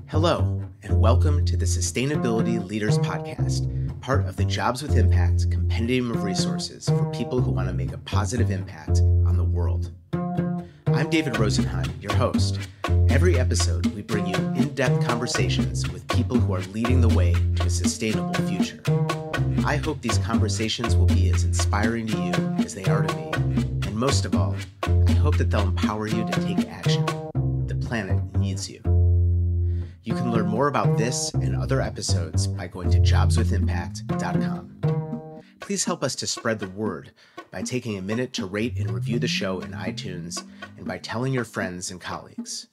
Hello, and welcome to the Sustainability Leaders Podcast, part of the Jobs with Impact compendium of resources for people who want to make a positive impact on the world. I'm David Rosenheim, your host. Every episode, we bring you in-depth conversations with people who are leading the way to a sustainable future. I hope these conversations will be as inspiring to you as they are to me. And most of all, I hope that they'll empower you to take action. The planet needs you. You can learn more about this and other episodes by going to jobswithimpact.com. Please help us to spread the word by taking a minute to rate and review the show in iTunes and by telling your friends and colleagues.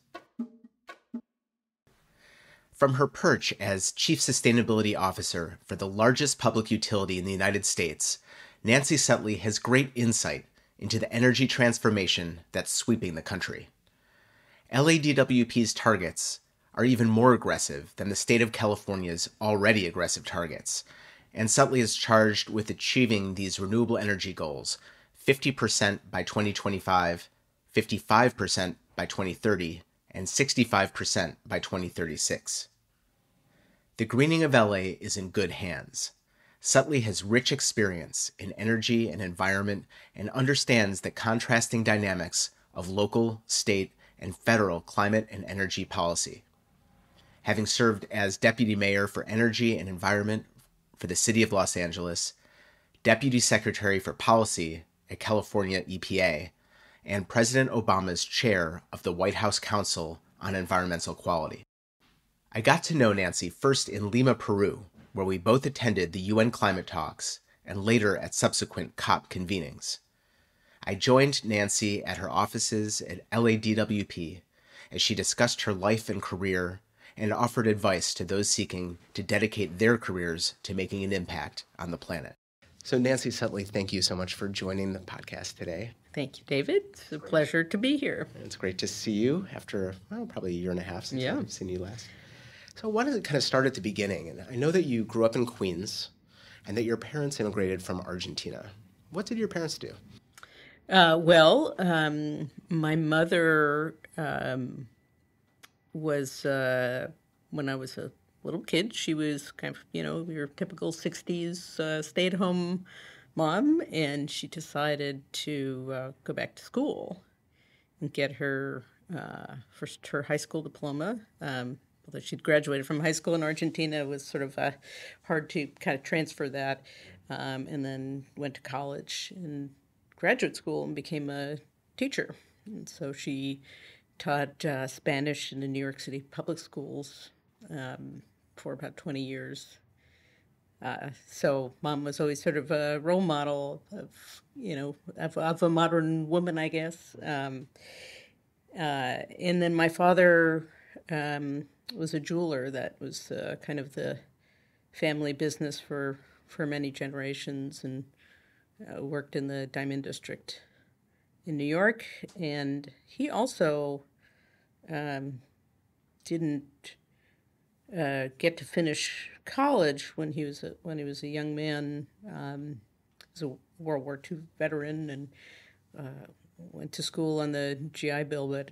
From her perch as Chief Sustainability Officer for the largest public utility in the United States, Nancy Sutley has great insight into the energy transformation that's sweeping the country. LADWP's targets are even more aggressive than the state of California's already aggressive targets, and Sutley is charged with achieving these renewable energy goals 50% by 2025, 55% by 2030, and 65% by 2036. The greening of LA is in good hands. Sutley has rich experience in energy and environment and understands the contrasting dynamics of local, state, and federal climate and energy policy. Having served as Deputy Mayor for Energy and Environment for the City of Los Angeles, Deputy Secretary for Policy at California EPA, and President Obama's chair of the Whitehouse Council on Environmental Quality. I got to know Nancy first in Lima, Peru, where we both attended the UN climate talks and later at subsequent COP convenings. I joined Nancy at her offices at LADWP as she discussed her life and career and offered advice to those seeking to dedicate their careers to making an impact on the planet. So Nancy Sutley, thank you so much for joining the podcast today. Thank you, David. It's a pleasure to be here. It's great to see you after, probably a year and a half since I've seen you last. So why does it kind of start at the beginning? And I know that you grew up in Queens and that your parents immigrated from Argentina. What did your parents do? My mother was, when I was a little kid, she was kind of, your typical 60s stay-at-home mom, and she decided to go back to school and get her first her high school diploma. Although she'd graduated from high school in Argentina, it was sort of hard to kind of transfer that, and then went to college and graduate school and became a teacher. And so she taught Spanish in the New York City public schools for about 20 years. So Mom was always sort of a role model of a modern woman, I guess. And then my father was a jeweler. That was kind of the family business for many generations, and worked in the Diamond District in New York. And he also didn't get to finish college when he was a young man. He was a World War II veteran and went to school on the GI Bill, but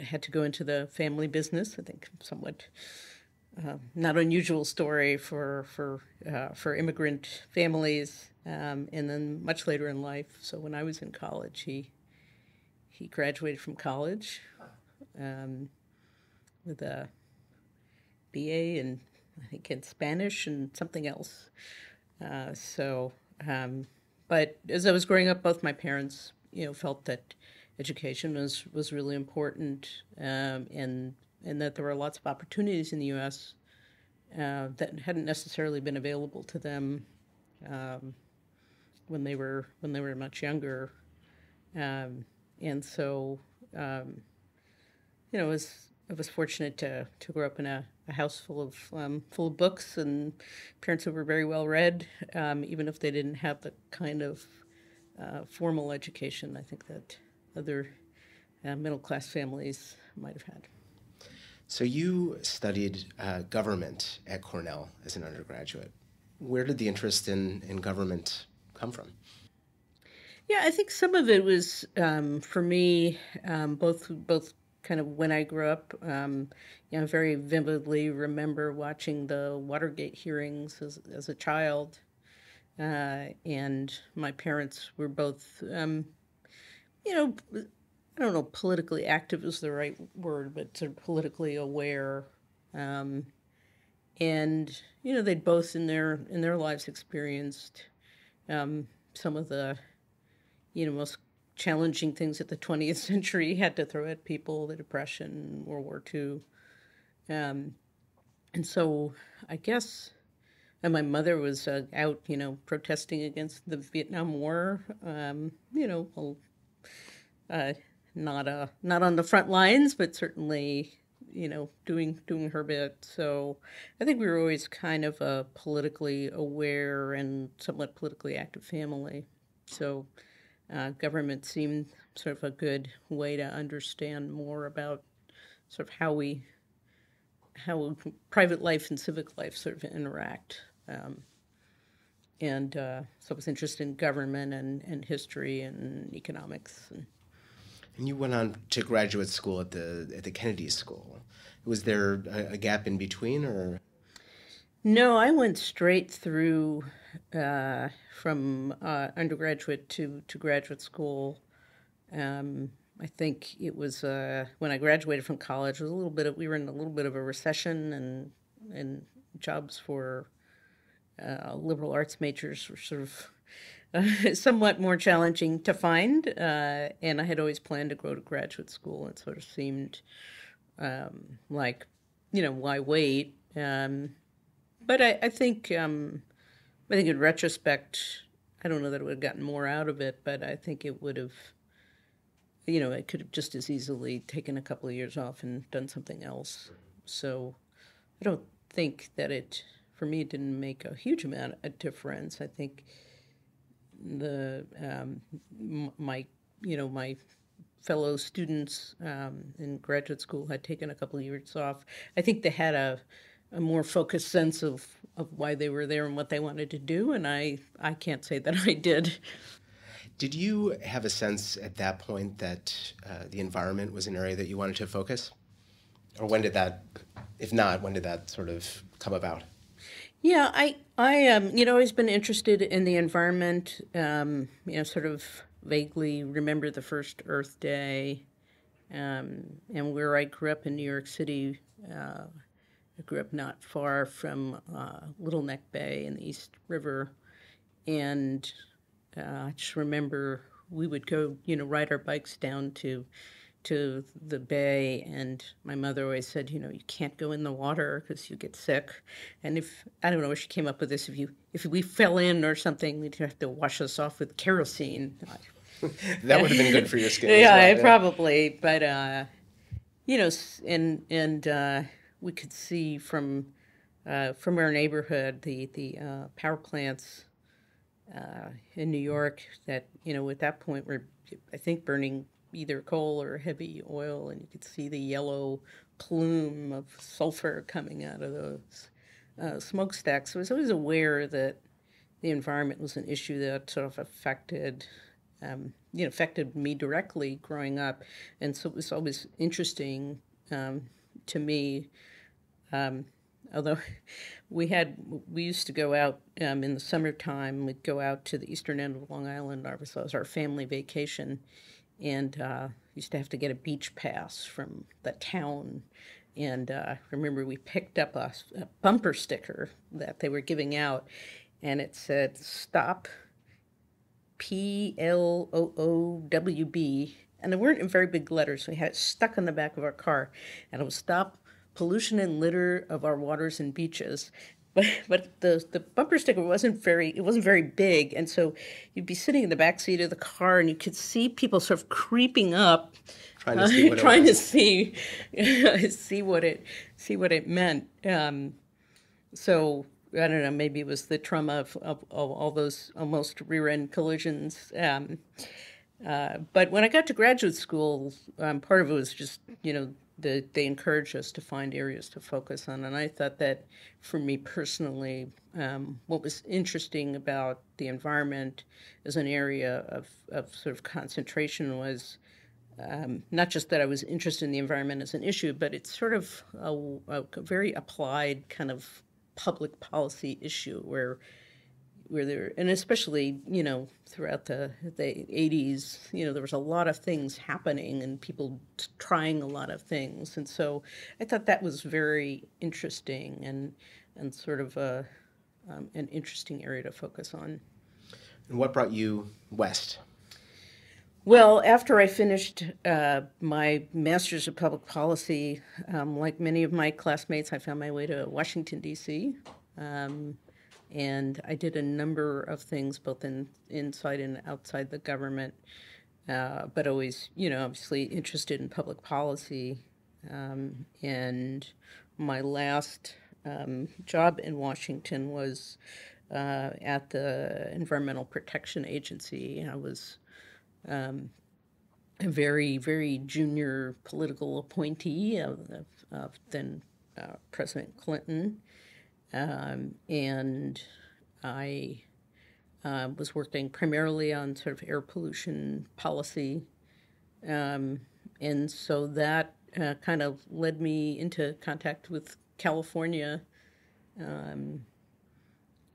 had to go into the family business. I think somewhat not unusual story for immigrant families. And then much later in life, so when I was in college, he graduated from college with a BA in, I think, in Spanish and something else. But as I was growing up, both my parents, felt that education was really important, and that there were lots of opportunities in the U.S. That hadn't necessarily been available to them when they were much younger, and so I was fortunate to grow up in a house full of books and parents who were very well read, even if they didn't have the kind of formal education I think that other middle class families might have had. So you studied government at Cornell as an undergraduate. Where did the interest in government come from? Yeah, I think some of it was for me both kind of when I grew up. I very vividly remember watching the Watergate hearings as a child. And my parents were both, you know, I don't know, politically active is the right word, but sort of politically aware. Um, and they'd both in their lives experienced some of the most challenging things that the 20th century had to throw at people: the Depression, World War II, and so I guess. And my mother was out, protesting against the Vietnam War. Uh, not on the front lines, but certainly, doing her bit. So I think we were always kind of a politically aware and somewhat politically active family. So government seemed sort of a good way to understand more about sort of how private life and civic life sort of interact. So I was interested in government and history and economics. And you went on to graduate school at the Kennedy School. Was there a gap in between, or? No, I went straight through from undergraduate to graduate school. I think it was when I graduated from college. It was we were in a little bit of a recession, and jobs for liberal arts majors were sort of somewhat more challenging to find. And I had always planned to go to graduate school. It sort of seemed like, why wait? But I think in retrospect, I don't know that it would have gotten more out of it, but I think it would have, it could have just as easily taken a couple of years off and done something else. So I don't think that for me, it didn't make a huge amount of difference. I think my fellow students in graduate school had taken a couple of years off. I think they had a more focused sense of why they were there and what they wanted to do, and I can't say that I did. Did you have a sense at that point that the environment was an area that you wanted to focus? Or when did that, if not, when did that sort of come about? Yeah, I always been interested in the environment. Sort of vaguely remember the first Earth Day, and where I grew up in New York City. I grew up not far from Little Neck Bay and the East River, and I just remember we would go, ride our bikes down to the bay, and my mother always said, you can't go in the water because you get sick. And I don't know where she came up with this, if we fell in or something, we'd have to wash us off with kerosene. That would have been good for your skin. Yeah, as well, probably. But we could see from our neighborhood the power plants in New York that at that point were, I think, burning either coal or heavy oil, and you could see the yellow plume of sulfur coming out of those smokestacks. So I was always aware that the environment was an issue that sort of affected me directly growing up, and so it was always interesting to me. Although we used to go out in the summertime, we'd go out to the eastern end of Long Island. It was our family vacation. And used to have to get a beach pass from the town. And remember, we picked up a bumper sticker that they were giving out, and it said, "Stop, PLOOWB." And they weren't in very big letters, so we had it stuck on the back of our car. And it was, "Stop pollution and litter of our waters and beaches." But the bumper sticker wasn't very big, and so you'd be sitting in the back seat of the car, and you could see people sort of creeping up, trying to see what it meant. So I don't know, maybe it was the trauma of all those almost rear-end collisions. But when I got to graduate school, part of it was just they encouraged us to find areas to focus on. And I thought that for me personally, what was interesting about the environment as an area of sort of concentration was not just that I was interested in the environment as an issue, but it's sort of a very applied kind of public policy issue where there, and especially, throughout the 80s, there was a lot of things happening and people trying a lot of things. And so I thought that was very interesting and sort of an interesting area to focus on. And what brought you west? Well, after I finished my Master's of Public Policy, like many of my classmates, I found my way to Washington, D.C., and I did a number of things, both inside and outside the government, but always, obviously interested in public policy. And my last job in Washington was at the Environmental Protection Agency. I was a very, very junior political appointee of then President Clinton. And I was working primarily on sort of air pollution policy. And so that kind of led me into contact with California.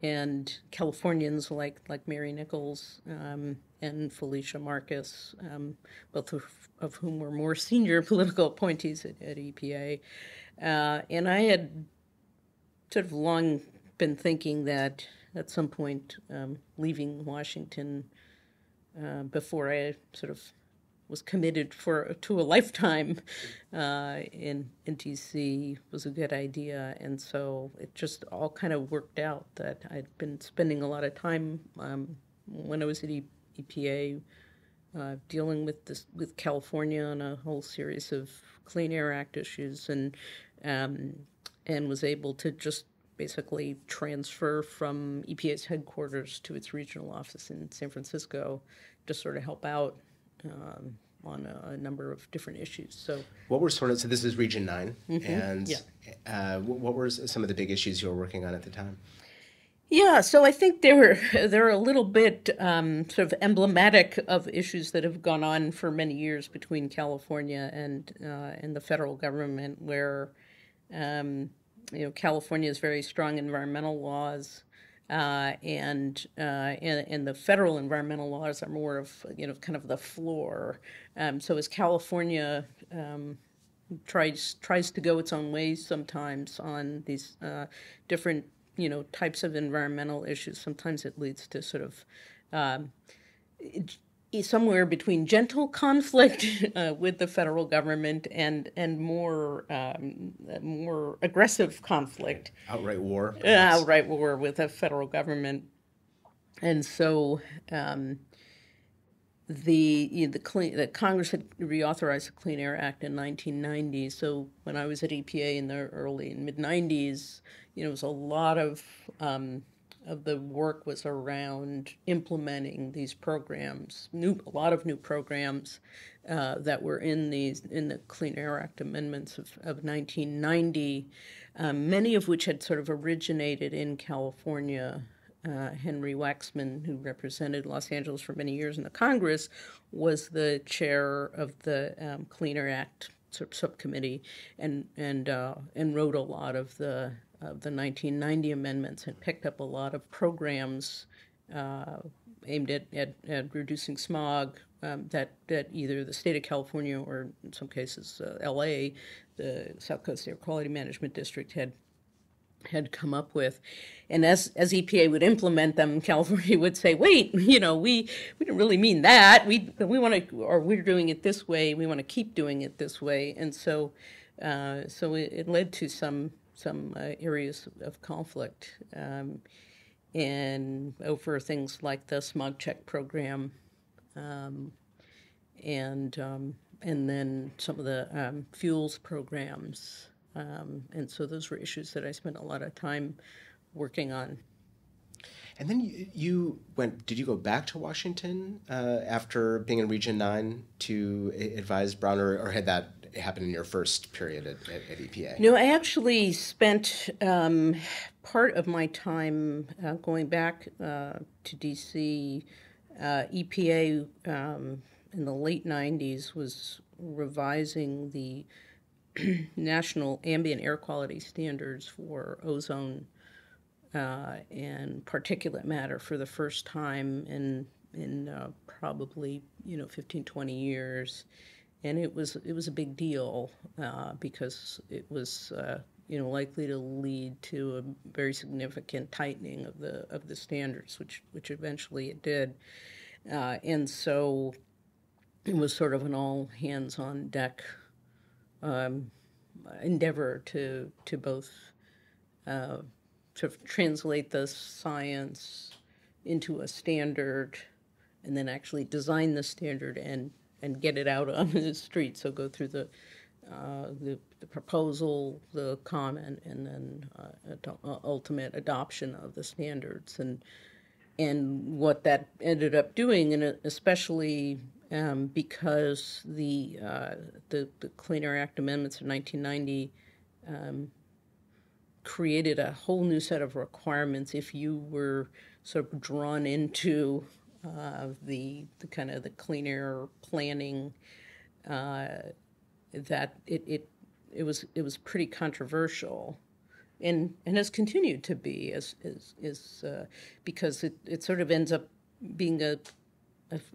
And Californians like Mary Nichols and Felicia Marcus, both of whom were more senior political appointees at EPA. And I had sort of long been thinking that at some point leaving Washington before I sort of was committed to a lifetime in D.C. was a good idea. And so it just all kind of worked out that I'd been spending a lot of time when I was at EPA dealing with California on a whole series of Clean Air Act issues, and was able to just basically transfer from EPA's headquarters to its regional office in San Francisco to sort of help out on a number of different issues. So this is Region 9, and yeah. What were some of the big issues you were working on at the time? Yeah, so I think they're a little bit sort of emblematic of issues that have gone on for many years between California and the federal government, where California has very strong environmental laws, and the federal environmental laws are more of kind of the floor. So as California tries to go its own way sometimes on these different types of environmental issues, sometimes it leads to sort of somewhere between gentle conflict with the federal government and more aggressive conflict. Outright war. Outright war with the federal government. And so the Congress had reauthorized the Clean Air Act in 1990. So when I was at EPA in the early and mid 90s, it was a lot of the work was around implementing these programs, a lot of new programs that were in the Clean Air Act amendments of 1990, many of which had sort of originated in California. Henry Waxman, who represented Los Angeles for many years in the Congress, was the chair of the Clean Air Act subcommittee, and wrote a lot of the 1990 amendments and picked up a lot of programs aimed at reducing smog that either the state of California or in some cases LA, the South Coast Air Quality Management District, had come up with. And as EPA would implement them, California would say, wait, we didn't really mean that. We want to, or we're doing it this way. We want to keep doing it this way. And so it led to some areas of conflict, and over things like the smog check program, and then some of the fuels programs. And so those were issues that I spent a lot of time working on. And then did you go back to Washington after being in Region 9 to advise Brown, or had that happened in your first period at EPA? No, I actually spent part of my time going back to D.C. EPA in the late 90s was revising the national ambient air quality standards for ozone and particulate matter for the first time in probably 15, 20 years, and it was a big deal because it was likely to lead to a very significant tightening of the standards, which eventually it did, and so it was sort of an all hands on deck endeavor to both sort of translate the science into a standard, and then actually design the standard and get it out on the street. So go through the proposal, the comment, and then ultimate adoption of the standards. And what that ended up doing, and especially because the Clean Air Act amendments of 1990 created a whole new set of requirements if you were sort of drawn into the kind of the clean air planning, that it was pretty controversial, and has continued to be because it sort of ends up being a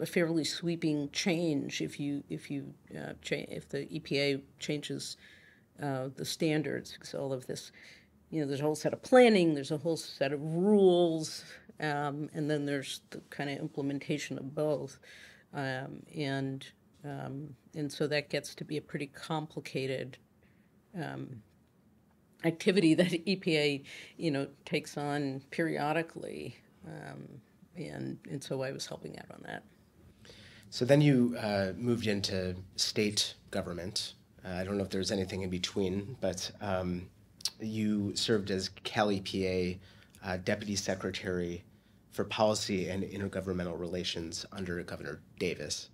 fairly sweeping change if the EPA changes the standards, because all of this, there's a whole set of planning, there's a whole set of rules, and then there's the kind of implementation of both, and so that gets to be a pretty complicated activity that EPA, takes on periodically, and so I was helping out on that. So then you moved into state government. I don't know if there's anything in between, but you served as CalEPA Deputy Secretary for Policy and Intergovernmental Relations under Governor Davis.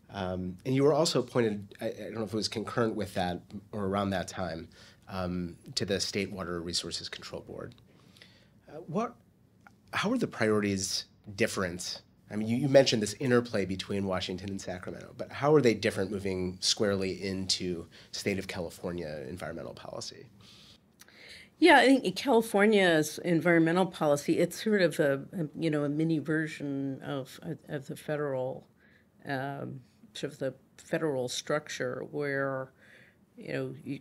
And you were also appointed, I don't know if it was concurrent with that or around that time, to the State Water Resources Control Board. How are the priorities different? I mean, you mentioned this interplay between Washington and Sacramento, but how are they different moving squarely into state of California environmental policy? Yeah, I think California's environmental policy, it's sort of a mini version of the federal, sort of the federal structure where, you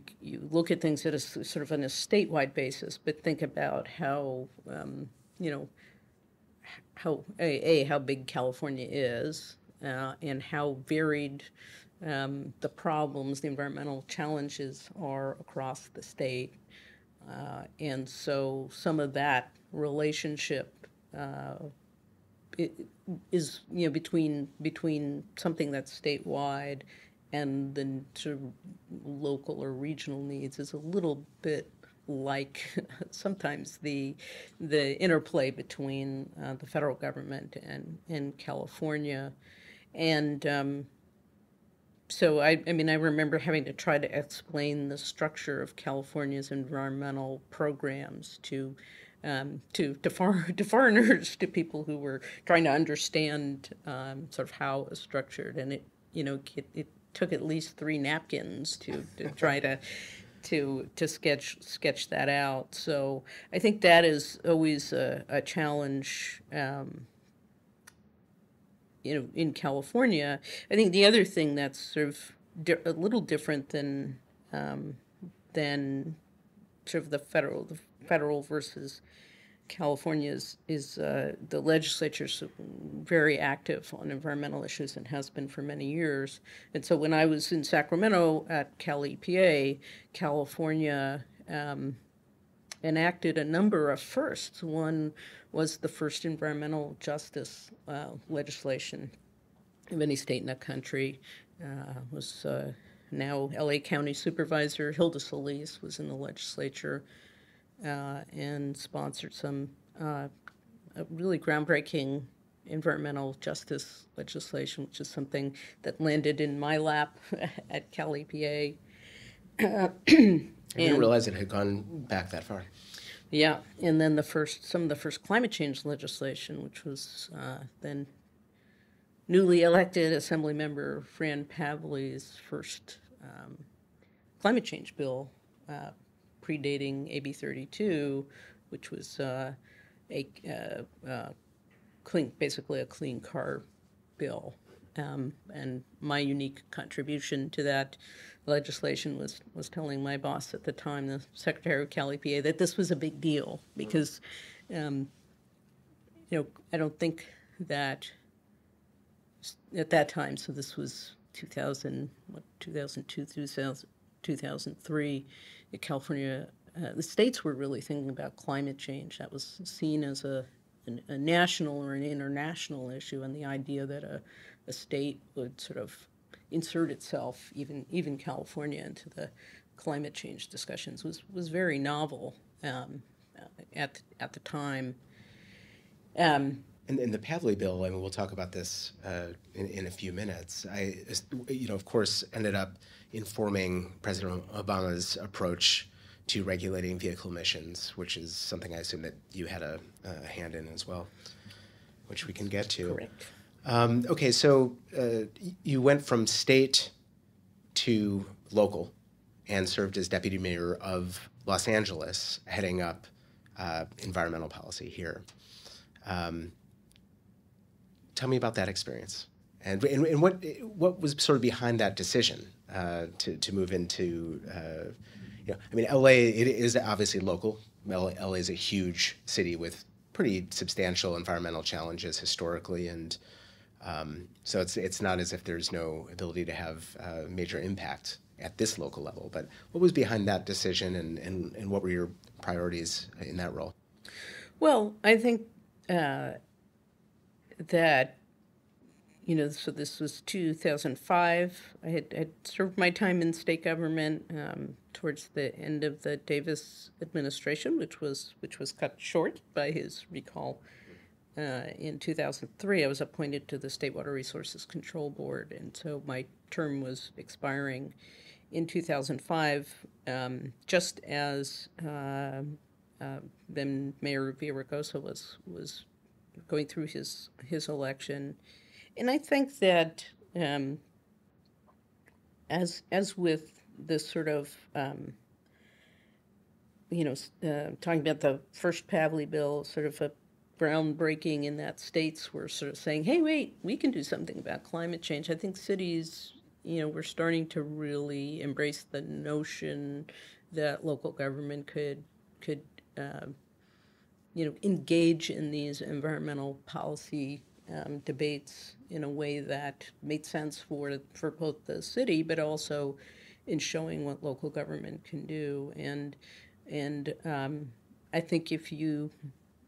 look at things at a sort of on a statewide basis, but think about how, how big California is, and how varied the problems, the environmental challenges are across the state. And so some of that relationship is, between something that's statewide and the sort of local or regional needs is a little bit like sometimes the interplay between the federal government and California. And so I remember having to try to explain the structure of California's environmental programs to foreigners, to people who were trying to understand sort of how it was structured, and it took at least 3 napkins to try to sketch that out. So I think that is always a challenge. In California, I think the other thing that's sort of a little different than sort of the federal versus California's is the legislature's very active on environmental issues and has been for many years. And so when I was in Sacramento at CalEPA, California enacted a number of firsts. One was the first environmental justice legislation of any state in the country. Was now LA County Supervisor Hilda Solis was in the legislature and sponsored some really groundbreaking environmental justice legislation, which is something that landed in my lap at CalEPA. I didn't realize it had gone back that far. Yeah, and then some of the first climate change legislation, which was then newly elected Assemblymember Fran Pavley's first climate change bill, predating AB 32, which was basically a clean car bill. And my unique contribution to that legislation was telling my boss at the time, the Secretary of CalEPA, that this was a big deal because, I don't think that at that time, so this was 2002, 2003, California, the states were really thinking about climate change. That was seen as a national or an international issue, and the idea that a state would sort of insert itself, even California, into the climate change discussions was very novel at the time. And the Pavley bill, I mean, we'll talk about this in a few minutes. Of course, ended up informing President Obama's approach to regulating vehicle emissions, which is something I assume that you had a hand in as well, which we can get to. Correct. Okay, so you went from state to local and served as deputy mayor of Los Angeles, heading up environmental policy here. Tell me about that experience, and what was sort of behind that decision to move into. LA, it is obviously local. LA is a huge city with pretty substantial environmental challenges historically, and so it's not as if there's no ability to have major impact at this local level. But what was behind that decision, and what were your priorities in that role? Well, I think that, so this was 2005. I had served my time in state government towards the end of the Davis administration, which was cut short by his recall. In 2003, I was appointed to the State Water Resources Control Board, and so my term was expiring in 2005, just as then Mayor Villaraigosa was going through his election. And I think that as with this sort of talking about the first Pavley bill, sort of a groundbreaking in that states were sort of saying, hey, wait, we can do something about climate change. I think cities, we're starting to really embrace the notion that local government could engage in these environmental policy debates in a way that made sense for both the city, but also in showing what local government can do. And I think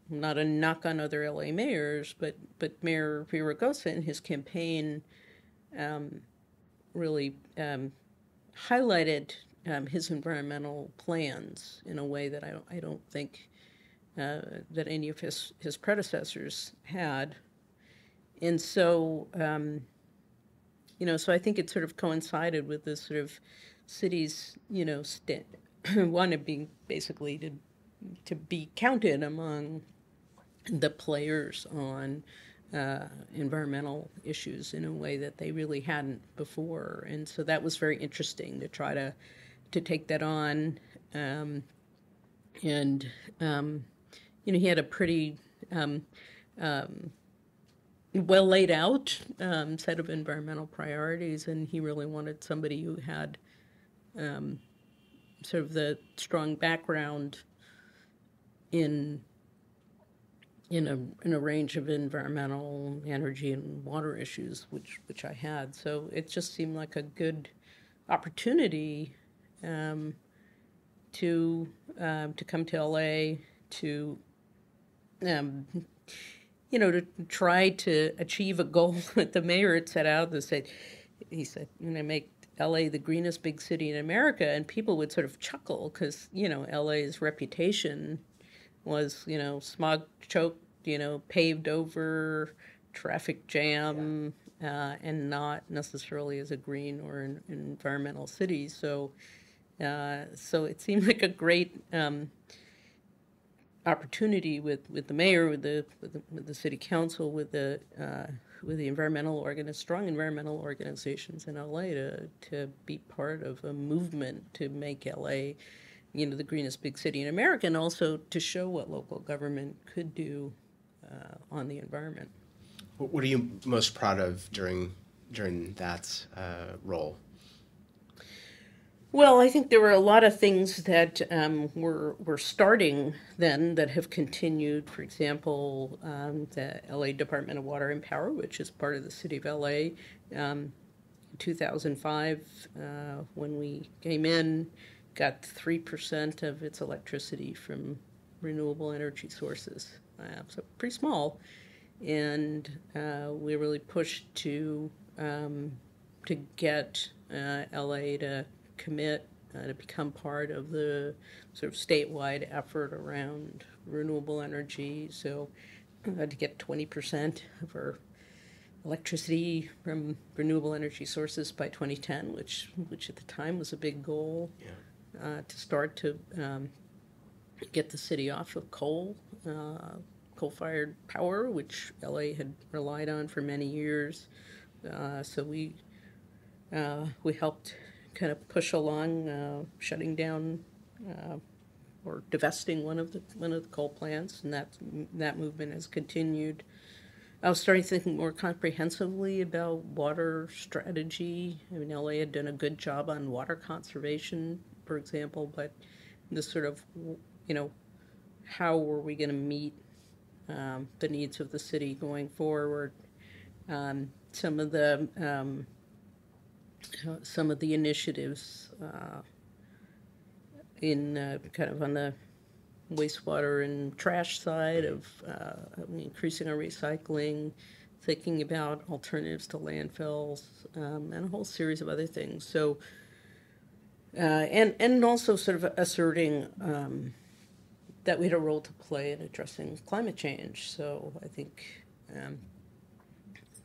not a knock on other LA mayors, but Mayor Villaraigosa in his campaign really highlighted his environmental plans in a way that I don't think that any of his predecessors had. And so, so I think it sort of coincided with this sort of cities, want to be basically to be counted among the players on environmental issues in a way that they really hadn't before. And so that was very interesting to try to take that on. He had a pretty well laid out set of environmental priorities, and he really wanted somebody who had sort of the strong background in a range of environmental, energy, and water issues, which I had. So it just seemed like a good opportunity to come to LA to to try to achieve a goal that the mayor had set out. He said, make LA the greenest big city in America, and people would sort of chuckle because LA's reputation was smog choked, paved over, traffic jam, and not necessarily as a green or an environmental city. So it seemed like a great opportunity with the mayor, with the city council, with the with the strong environmental organizations in LA to be part of a movement to make LA, the greenest big city in America, and also to show what local government could do on the environment. What are you most proud of during that role? Well, I think there were a lot of things that were starting then that have continued. For example, the LA Department of Water and Power, which is part of the city of LA. In 2005, when we came in, got 3% of its electricity from renewable energy sources. So pretty small. And we really pushed to get LA to commit to become part of the sort of statewide effort around renewable energy. So to get 20% of our electricity from renewable energy sources by 2010, which at the time was a big goal. Yeah. To start to get the city off of coal-fired power, which LA had relied on for many years. So we helped kind of push along shutting down or divesting one of the coal plants, and that movement has continued. I was starting to think more comprehensively about water strategy. I mean, LA had done a good job on water conservation, for example, but this sort of, how were we going to meet the needs of the city going forward? Some of the initiatives in kind of on the wastewater and trash side of increasing our recycling, thinking about alternatives to landfills, and a whole series of other things. So, and also sort of asserting that we had a role to play in addressing climate change. So I think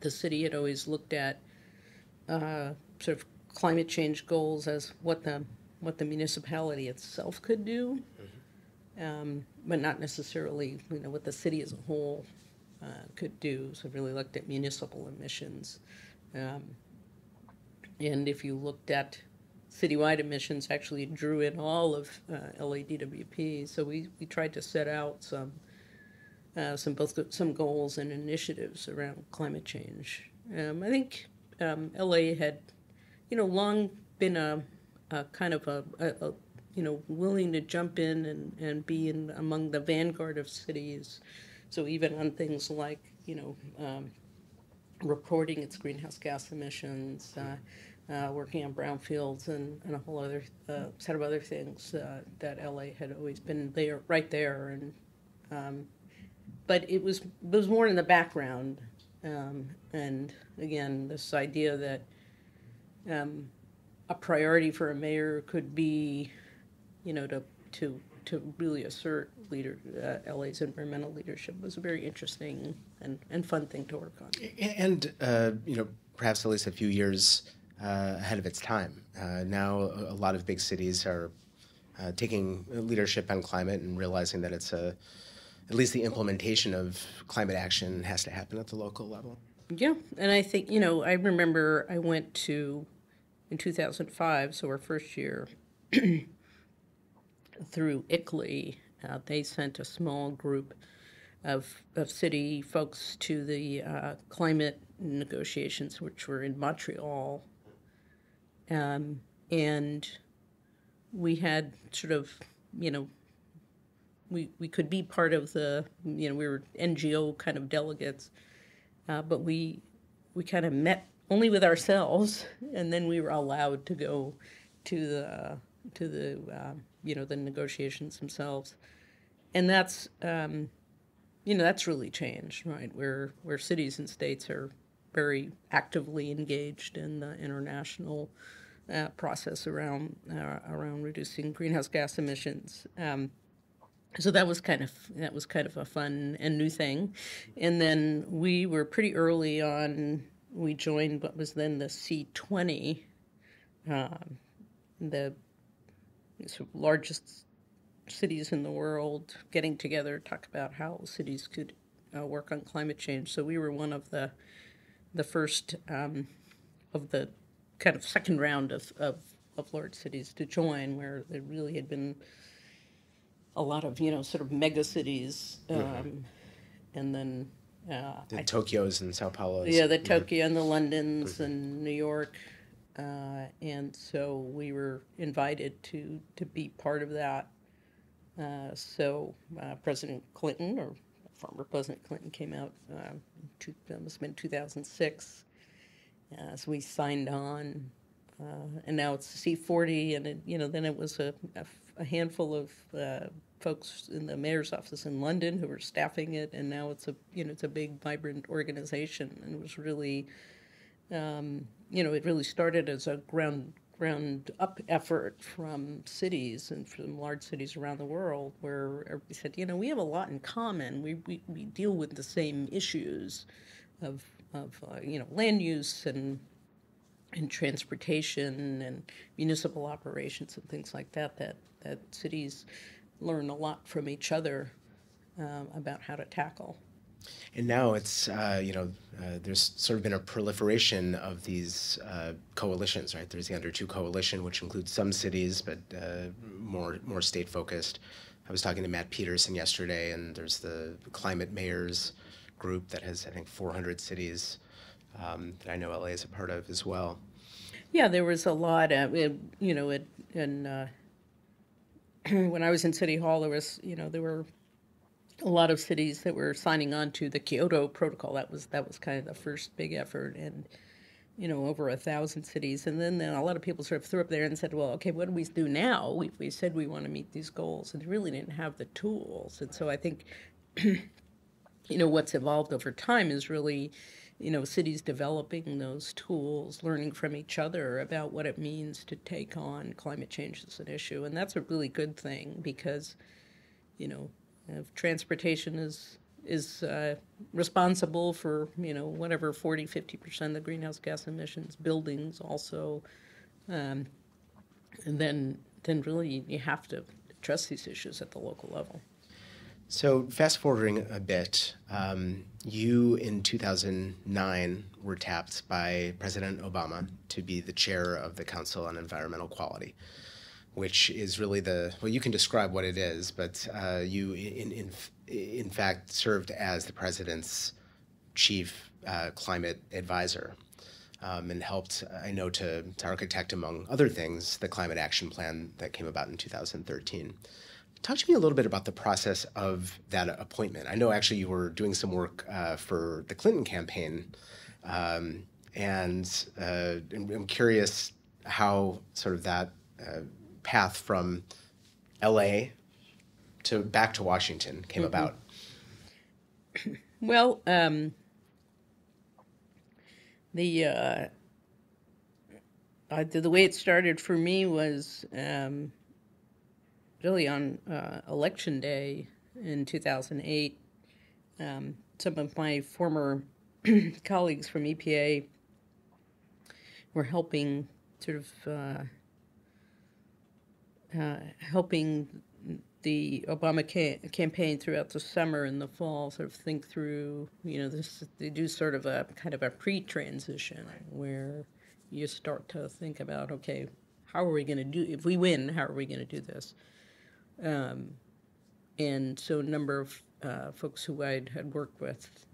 the city had always looked at sort of climate change goals as what the municipality itself could do, but not necessarily what the city as a whole could do. So really looked at municipal emissions, and if you looked at citywide emissions, actually drew in all of LADWP. So we tried to set out some goals and initiatives around climate change. I think LA had long been a kind of a willing to jump in and be among the vanguard of cities. So even on things like reporting its greenhouse gas emissions, working on brownfields and a whole other set of other things that LA had always been right there, and but it was more in the background, and again this idea that a priority for a mayor could be, to really assert LA's environmental leadership was a very interesting and fun thing to work on. And perhaps at least a few years ahead of its time. Now a lot of big cities are taking leadership on climate and realizing that it's at least the implementation of climate action has to happen at the local level. Yeah, and I think, I remember I went to, in 2005, so our first year, through ICLEI, they sent a small group of city folks to the climate negotiations, which were in Montreal. And we had sort of, we could be part of the, we were NGO kind of delegates, but we kind of met only with ourselves, and then we were allowed to go to the the negotiations themselves, and that's that's really changed, right? Where cities and states are very actively engaged in the international process around reducing greenhouse gas emissions. So that was kind of a fun and new thing, and then we were pretty early on. We joined what was then the C20, the sort of largest cities in the world getting together to talk about how cities could work on climate change. So we were one of the the first of the kind of second round of large cities to join, where there really had been a lot of, sort of mega cities, and then The Tokyos and Sao Paulos. yeah, the Tokyo and the Londons and New York, and so we were invited to be part of that. So President Clinton, or former President Clinton, came out. That must have been 2006. So we signed on, and now it's C40, and then it was a handful of folks in the mayor's office in London who were staffing it, and now it's a big, vibrant organization, and it was really, it really started as a ground up effort from cities and from large cities around the world, where everybody said, we have a lot in common. We deal with the same issues of land use and transportation and municipal operations and things like that cities learn a lot from each other about how to tackle. And now it's, there's sort of been a proliferation of these coalitions, right? There's the Under 2 Coalition, which includes some cities, but more state-focused. I was talking to Matt Peterson yesterday, and there's the Climate Mayors group that has, I think, 400 cities that I know LA is a part of as well. Yeah, there was a lot of, when I was in City Hall, there were a lot of cities that were signing on to the Kyoto Protocol. That was kind of the first big effort, and over 1,000 cities. And then a lot of people sort of threw up there and said, well, okay, what do we do now? We said we want to meet these goals, and they really didn't have the tools. And so I think, what's evolved over time is really, cities developing those tools, learning from each other about what it means to take on climate change as an issue. And that's a really good thing, because, if transportation is responsible for, whatever, 40-50% of the greenhouse gas emissions, buildings also, and then really you have to address these issues at the local level. So fast forwarding a bit, you in 2009 were tapped by President Obama to be the chair of the Council on Environmental Quality, which is really you can describe what it is, but you in fact served as the president's chief climate advisor, and helped, I know, to architect, among other things, the climate action plan that came about in 2013. Talk to me a little bit about the process of that appointment. I know actually you were doing some work for the Clinton campaign, and I'm curious how sort of that path from LA back to Washington came about. Well, the way it started for me was really on Election Day in 2008. Some of my former colleagues from EPA were helping helping the Obama campaign throughout the summer and the fall sort of think through, they do sort of a kind of a pre-transition where you start to think about, okay, how are we going to do, if we win, how are we going to do this? And so a number of folks who I had worked with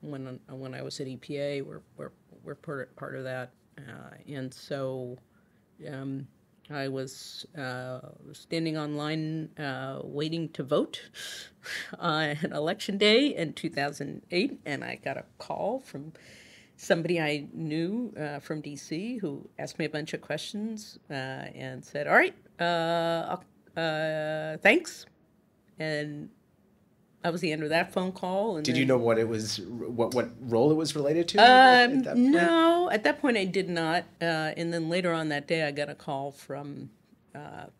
when I was at EPA were part of that. And so I was standing online waiting to vote on Election Day in 2008, and I got a call from somebody I knew from D.C. who asked me a bunch of questions and said, all right, thanks. And that was the end of that phone call. And Did you know what it was, what role it was related to? At that point? No, at that point I did not. And then later on that day, I got a call from a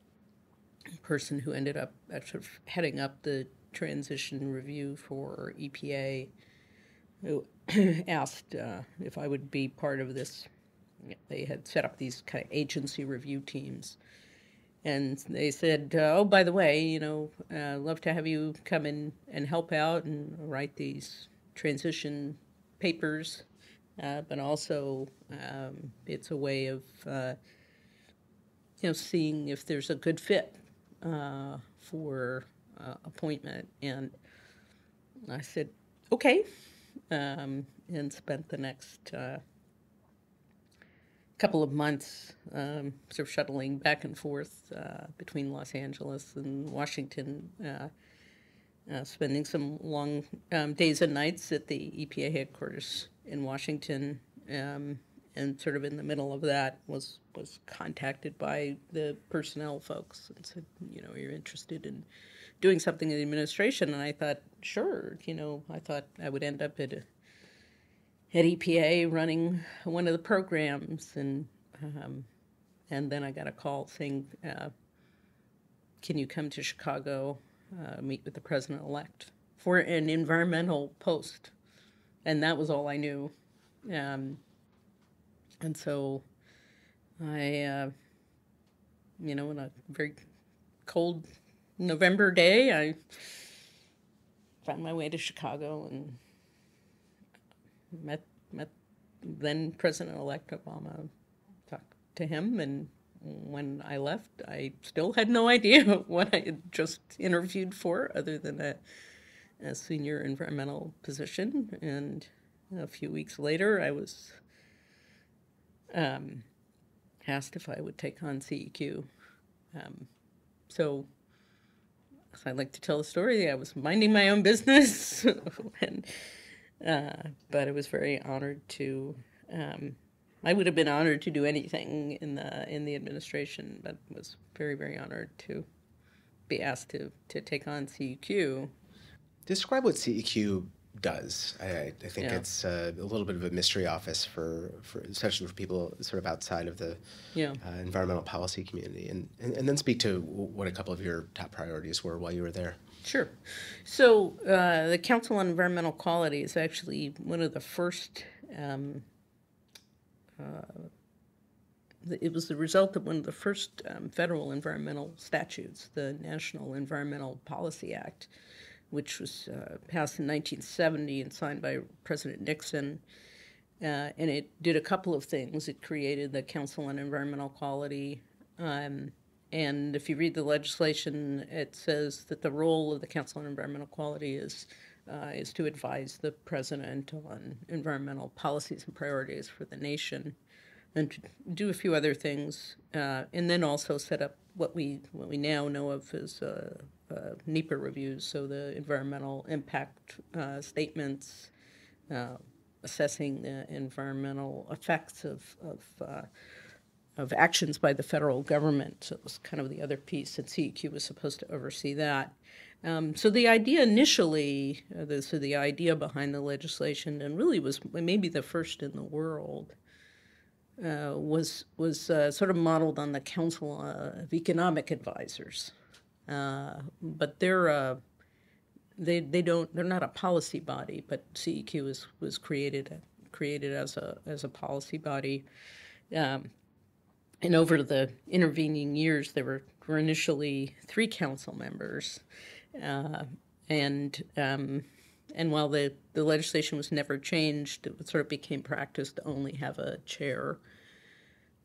person who ended up sort of heading up the transition review for EPA, who asked if I would be part of this. They had set up these kind of agency review teams. And they said, oh, by the way, I'd love to have you come in and help out and write these transition papers but also it's a way of seeing if there's a good fit for appointment. And I said, okay, and spent the next couple of months sort of shuttling back and forth between Los Angeles and Washington, spending some long days and nights at the EPA headquarters in Washington. And sort of in the middle of that was contacted by the personnel folks and said, you're interested in doing something in the administration. And I thought, sure, I thought I would end up at EPA running one of the programs. And then I got a call saying, can you come to Chicago, meet with the president-elect for an environmental post? And that was all I knew. And so I, on a very cold November day, I found my way to Chicago and met then President-elect Obama, talked to him, and when I left, I still had no idea what I had just interviewed for, other than a senior environmental position. And a few weeks later, I was asked if I would take on CEQ. So I like to tell the story. I was minding my own business, but I was very honored to. I would have been honored to do anything in the administration, but was very, very honored to be asked to take on CEQ. Describe what CEQ does. I think it's a little bit of a mystery office for especially for people sort of outside of the environmental policy community, and then speak to what a couple of your top priorities were while you were there. Sure. So the Council on Environmental Quality is actually one of the first. It was the result of one of the first federal environmental statutes, the National Environmental Policy Act, which was passed in 1970 and signed by President Nixon. And it did a couple of things. It created the Council on Environmental Quality. And if you read the legislation, it says that the role of the Council on Environmental Quality is to advise the president on environmental policies and priorities for the nation, and to do a few other things, and then also set up what we now know of as NEPA reviews, so the environmental impact statements, assessing the environmental effects of actions by the federal government. So it was kind of the other piece, and CEQ was supposed to oversee that. So the idea initially, the idea behind the legislation, and really was maybe the first in the world, was sort of modeled on the Council of Economic Advisors, but they're not a policy body, but CEQ was created as a policy body, and over the intervening years there were initially 3 council members, and while the legislation was never changed, it sort of became practice to only have a chair.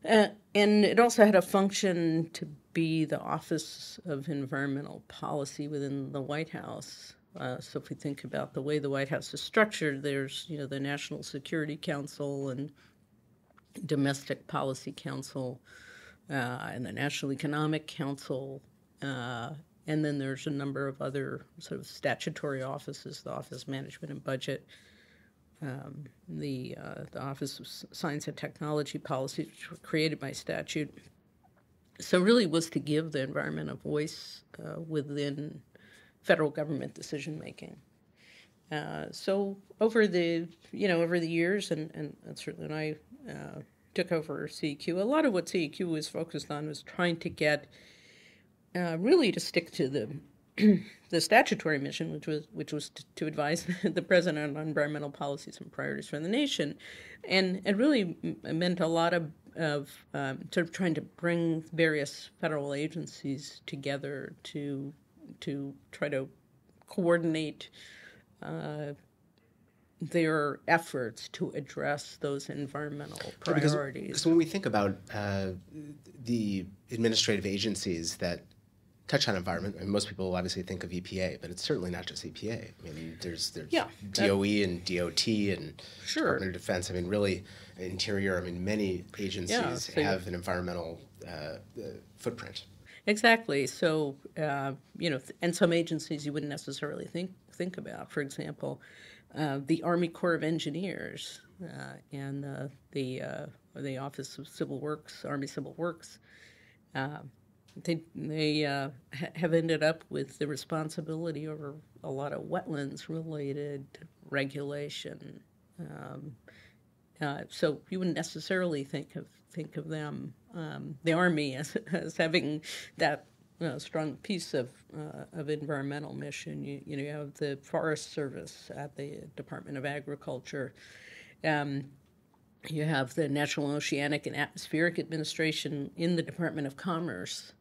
And it also had a function to be the Office of Environmental Policy within the White House. So if we think about the way the White House is structured, there's the National Security Council and Domestic Policy Council and the National Economic Council. And then there's a number of other sort of statutory offices, the Office of Management and Budget, the Office of Science and Technology Policy, which were created by statute. So really was to give the environment a voice within federal government decision making. So over the years, and certainly when I took over CEQ, a lot of what CEQ was focused on was trying to get really to stick to the statutory mission, which was to advise the president on environmental policies and priorities for the nation, and it really meant a lot of sort of trying to bring various federal agencies together to try to coordinate their efforts to address those environmental priorities. Because when we think about the administrative agencies that touch on environment, I mean, most people obviously think of EPA, but it's certainly not just EPA. I mean, there's DOE and DOT and Department of Defense. I mean, really, Interior. I mean, many agencies have an environmental footprint. Exactly. So, and some agencies you wouldn't necessarily think about. For example, the Army Corps of Engineers and the Office of Civil Works, Army Civil Works. They have ended up with the responsibility over a lot of wetlands-related regulation. So you wouldn't necessarily think of them, the Army, as having that strong piece of environmental mission. You have the Forest Service at the Department of Agriculture. You have the National Oceanic and Atmospheric Administration in the Department of Commerce.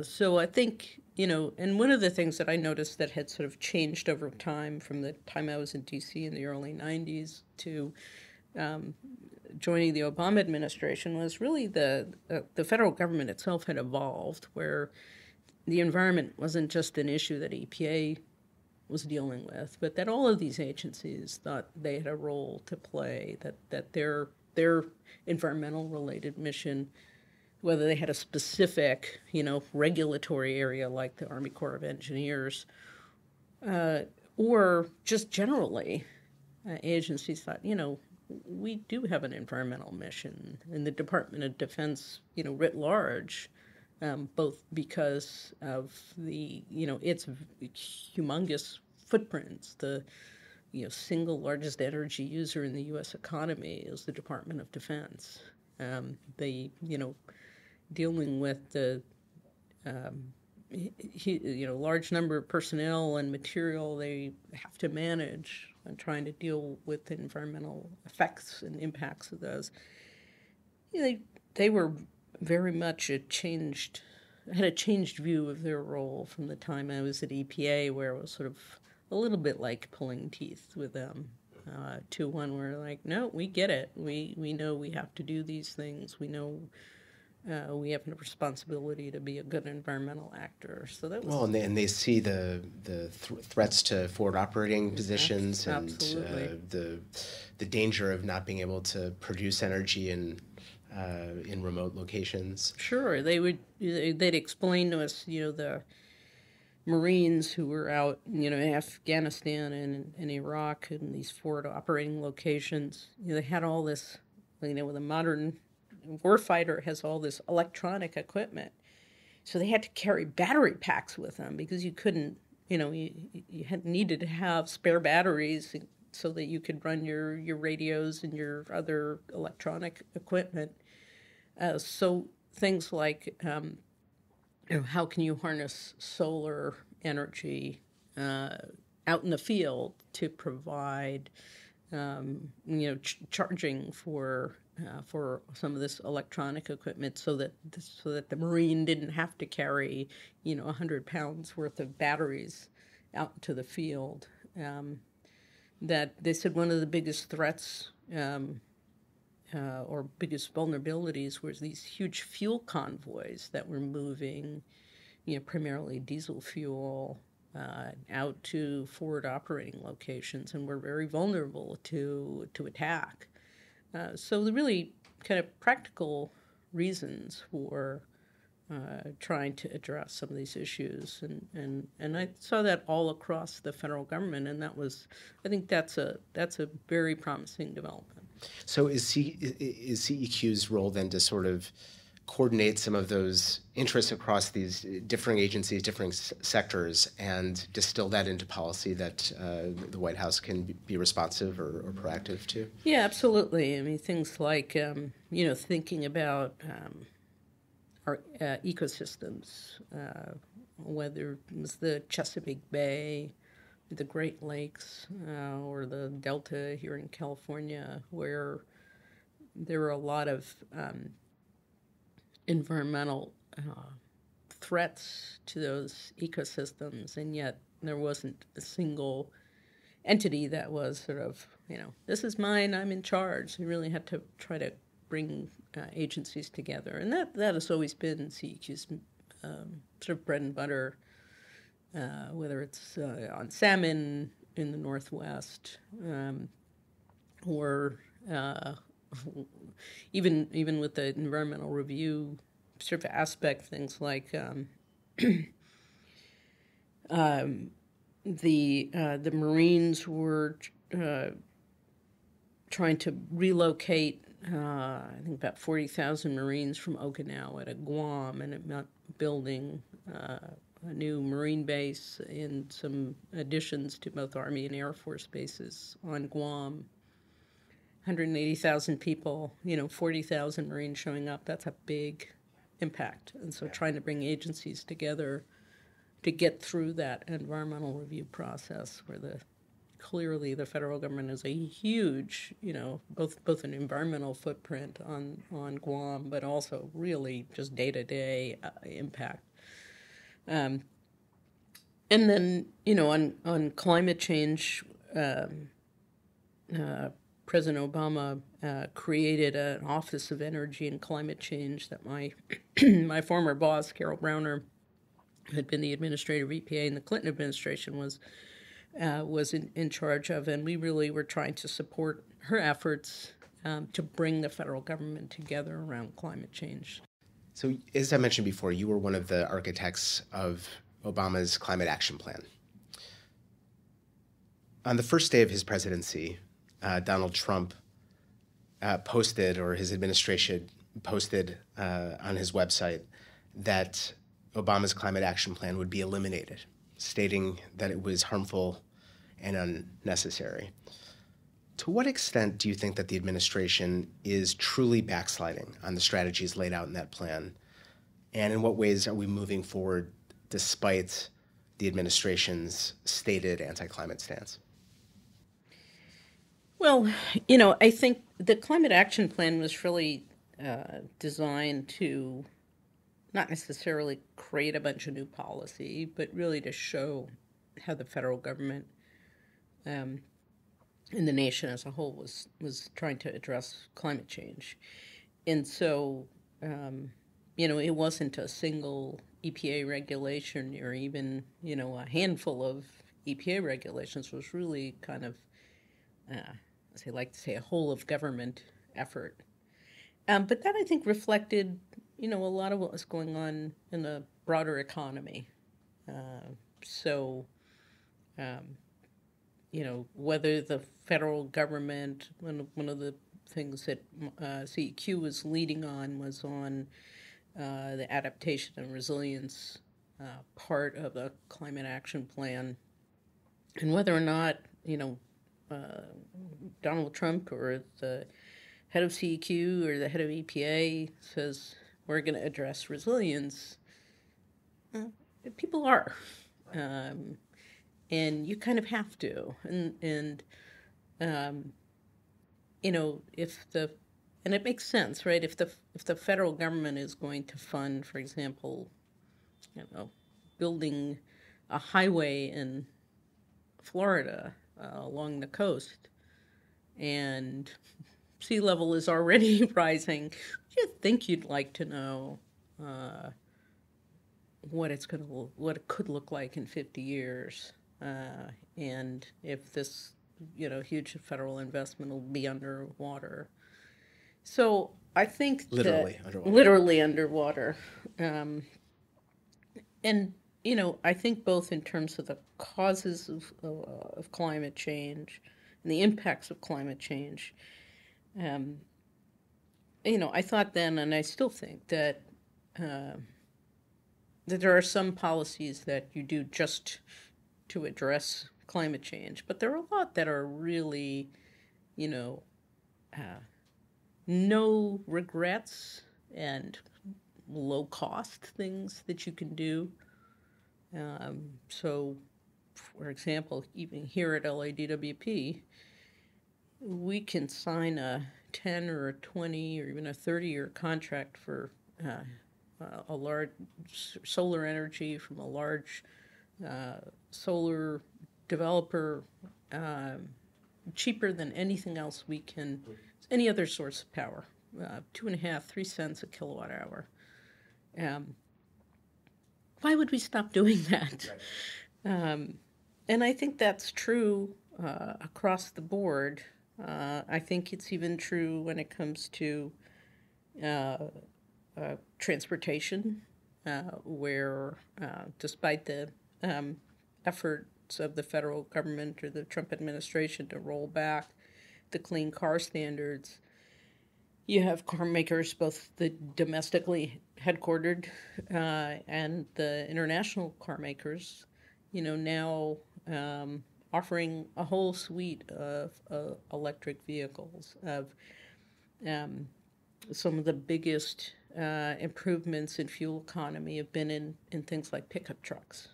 So I think, and one of the things that I noticed that had sort of changed over time from the time I was in D.C. in the early 90s to joining the Obama administration was really the federal government itself had evolved, where the environment wasn't just an issue that EPA was dealing with, but that all of these agencies thought they had a role to play, that their environmental related mission, whether they had a specific, regulatory area like the Army Corps of Engineers, or just generally, agencies thought, we do have an environmental mission in the Department of Defense, writ large. Both because of the, its humongous footprints. The, single largest energy user in the U.S. economy is the Department of Defense. Dealing with the, large number of personnel and material they have to manage and trying to deal with the environmental effects and impacts of those. They were very much had a changed view of their role from the time I was at EPA, where it was sort of a little bit like pulling teeth with them, to one where like, no, we get it. We know we have to do these things. We know we have a responsibility to be a good environmental actor. So that was and they see the threats to forward operating positions and the danger of not being able to produce energy in remote locations. Sure, they'd explain to us, the Marines who were out, in Afghanistan and Iraq and these forward operating locations. They had all this, with a modern warfighter has all this electronic equipment, so they had to carry battery packs with them because you couldn't, you needed to have spare batteries so that you could run your radios and your other electronic equipment. So things like, how can you harness solar energy out in the field to provide, charging for some of this electronic equipment, so that the Marine didn't have to carry, 100 pounds worth of batteries out to the field. That they said one of the biggest threats or biggest vulnerabilities was these huge fuel convoys that were moving, primarily diesel fuel, out to forward operating locations, and were very vulnerable to attack. So the really kind of practical reasons for trying to address some of these issues, and I saw that all across the federal government, and I think that's a very promising development. So is CEQ's role then to sort of coordinate some of those interests across these differing agencies, differing sectors, and distill that into policy that the White House can be responsive or proactive to? Yeah, absolutely. I mean, things like, thinking about our ecosystems, whether it was the Chesapeake Bay, the Great Lakes, or the Delta here in California, where there were a lot of environmental threats to those ecosystems, and yet there wasn't a single entity that was sort of, this is mine, I'm in charge. We really had to try to bring agencies together. And that has always been CEQ's sort of bread and butter, whether it's on salmon in the Northwest or even with the environmental review sort of aspect, things like the Marines were trying to relocate, I think about 40,000 Marines from Okinawa to Guam, and it meant building a new Marine base and some additions to both Army and Air Force bases on Guam. 180,000 people, 40,000 Marines showing up, that's a big impact. And so trying to bring agencies together to get through that environmental review process where clearly the federal government has a huge, both an environmental footprint on Guam, but also really just day-to-day impact. And then, on climate change, President Obama created an Office of Energy and Climate Change that my former boss, Carol Browner, had been the administrator of EPA in the Clinton administration, was in charge of, and we really were trying to support her efforts to bring the federal government together around climate change. So, as I mentioned before, you were one of the architects of Obama's climate action plan. On the first day of his presidency, Donald Trump posted, or his administration posted on his website, that Obama's climate action plan would be eliminated, stating that it was harmful and unnecessary. To what extent do you think that the administration is truly backsliding on the strategies laid out in that plan? And in what ways are we moving forward despite the administration's stated anti-climate stance? Well, I think the climate action plan was really designed to not necessarily create a bunch of new policy, but really to show how the federal government and the nation as a whole was trying to address climate change. And so, it wasn't a single EPA regulation or even, a handful of EPA regulations. It was really kind of, as I like to say, a whole of government effort. But that, I think, reflected, a lot of what was going on in the broader economy. Whether the federal government, one of the things that CEQ was leading on was on the adaptation and resilience part of the climate action plan, and whether or not, Donald Trump or the head of CEQ or the head of EPA says we're going to address resilience, people are. And you kind of have to. And it makes sense, right? If the federal government is going to fund, for example, building a highway in Florida along the coast, and sea level is already rising, you think you'd like to know what it could look like in 50 years, and if this huge federal investment will be underwater. So I think literally underwater, and I think both in terms of the causes of climate change and the impacts of climate change. I thought then, and I still think that there are some policies that you do just to address climate change, but there are a lot that are really, no regrets and low cost things that you can do. So, for example, even here at LADWP, we can sign a 10 or a 20 or even a 30-year contract for a large solar energy from a large solar developer cheaper than anything else any other source of power. 2.5, 3 cents a kilowatt hour. Why would we stop doing that? Right. And I think that's true across the board. I think it's even true when it comes to transportation, where despite the efforts of the federal government or the Trump administration to roll back the clean car standards, you have car makers, both the domestically headquartered and the international car makers, now offering a whole suite of electric vehicles. Of some of the biggest improvements in fuel economy have been in things like pickup trucks.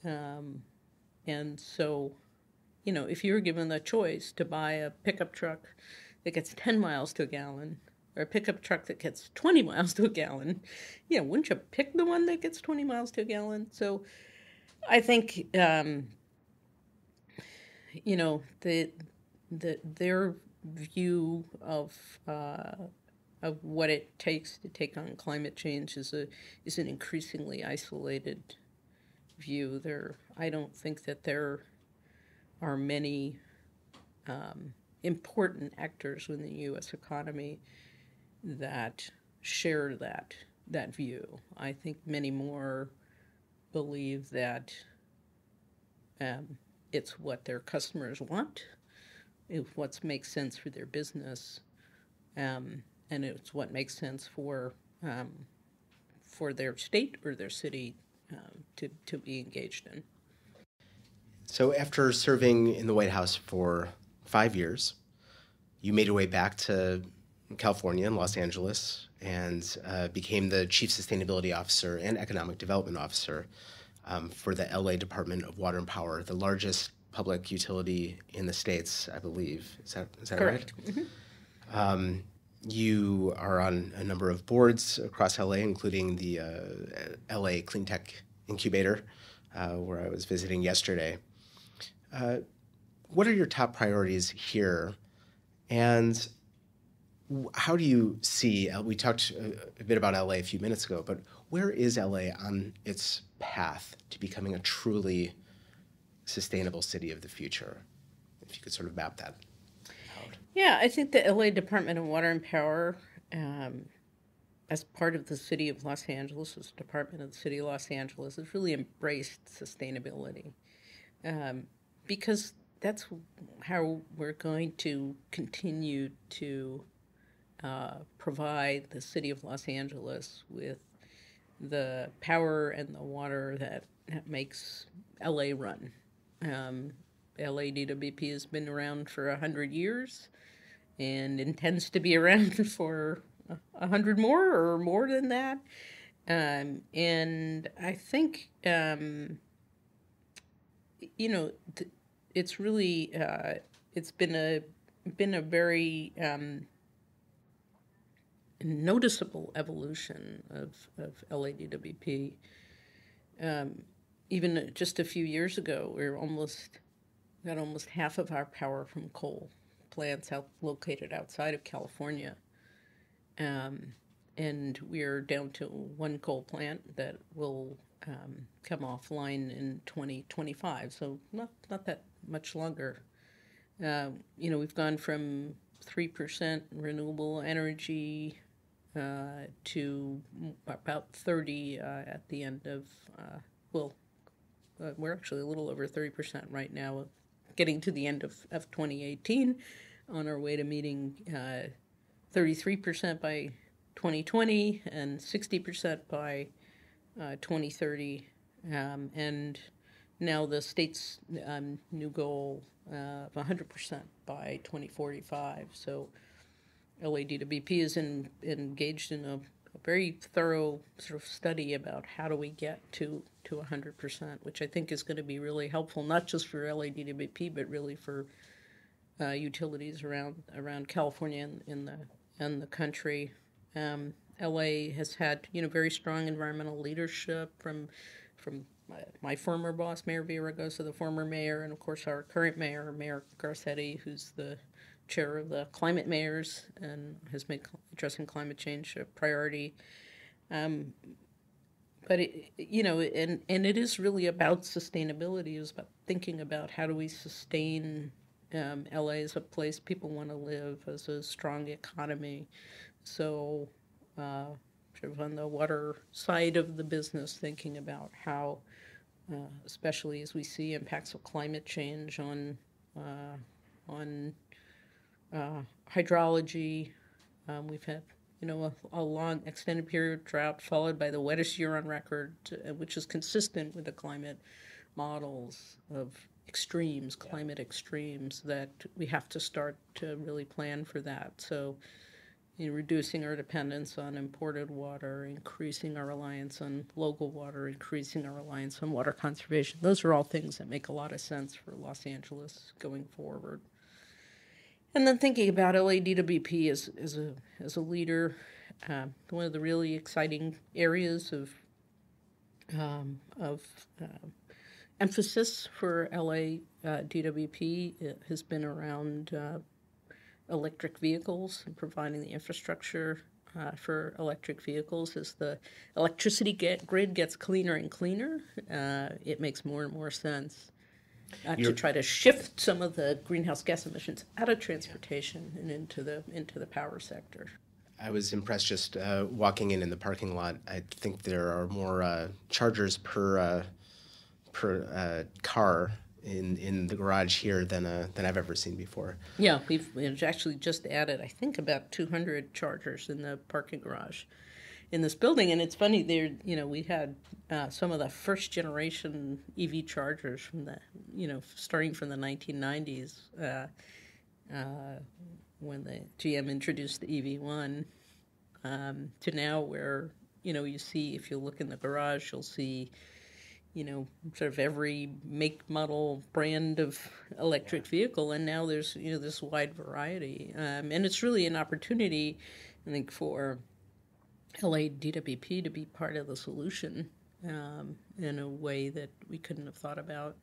And so, if you're given the choice to buy a pickup truck that gets 10 miles to a gallon or a pickup truck that gets 20 miles to a gallon, wouldn't you pick the one that gets 20 miles to a gallon? So I think, their view of what it takes to take on climate change is an increasingly isolated view. I don't think that there are many important actors within the U.S. economy that share that view. I think many more believe that it's what their customers want, it's what makes sense for their business, and it's what makes sense for their state or their city to be engaged in. So after serving in the White House for 5 years, you made your way back to California and Los Angeles and became the Chief Sustainability Officer and Economic Development Officer for the LA Department of Water and Power, the largest public utility in the States, I believe. Is that Correct. Right? Mm-hmm. You are on a number of boards across LA, including the LA Clean Tech Incubator, where I was visiting yesterday. What are your top priorities here? And how do you see, we talked a bit about LA a few minutes ago, but where is LA on its path to becoming a truly sustainable city of the future? If you could sort of map that out. Yeah, I think the LA Department of Water and Power, as part of the city of Los Angeles, as Department of the City of Los Angeles, has really embraced sustainability. Because that's how we're going to continue to provide the city of Los Angeles with the power and the water that makes LA run. LADWP has been around for 100 years and intends to be around for 100 more or more than that. And I think, it's really it's been a very noticeable evolution of LADWP. Even just a few years ago, we got almost half of our power from coal plants located outside of California, and we're down to one coal plant that will come offline in 2025. So not that much longer. We've gone from 3% renewable energy to about 30 at the end of, we're actually a little over 30% right now, getting to the end of 2018, on our way to meeting 33% by 2020 and 60% by 2030. And now the state's new goal of 100% by 2045. So LADWP is engaged in a very thorough sort of study about how do we get to 100%, which I think is going to be really helpful, not just for LADWP, but really for utilities around California and the country. LA has had very strong environmental leadership from my former boss, Mayor Villaraigosa, the former mayor, and of course our current mayor, Mayor Garcetti, who's the chair of the climate mayors and has made addressing climate change a priority. But and it is really about sustainability. It's about thinking about how do we sustain LA as a place people want to live, as a strong economy. So, sort of on the water side of the business, thinking about how, especially as we see impacts of climate change on hydrology. We've had a long extended period of drought followed by the wettest year on record, which is consistent with the climate models of extremes, climate extremes, that we have to start to really plan for that. So, reducing our dependence on imported water, increasing our reliance on local water, increasing our reliance on water conservation. Those are all things that make a lot of sense for Los Angeles going forward. And then thinking about LADWP as a leader, one of the really exciting areas of emphasis for LADWP has been around electric vehicles and providing the infrastructure for electric vehicles. As the electricity grid gets cleaner and cleaner, it makes more and more sense to try to shift some of the greenhouse gas emissions out of transportation and into the power sector. I was impressed just walking in the parking lot. I think there are more chargers per car in the garage here than I've ever seen before. Yeah, we've actually just added, I think, about 200 chargers in the parking garage in this building. And it's funny, we had some of the first generation EV chargers from starting from the 1990s when the GM introduced the EV1 to now, where you see, if you look in the garage, you'll see sort of every make, model, brand of electric vehicle, and now there's this wide variety, and it's really an opportunity, I think, for LADWP to be part of the solution in a way that we couldn't have thought about.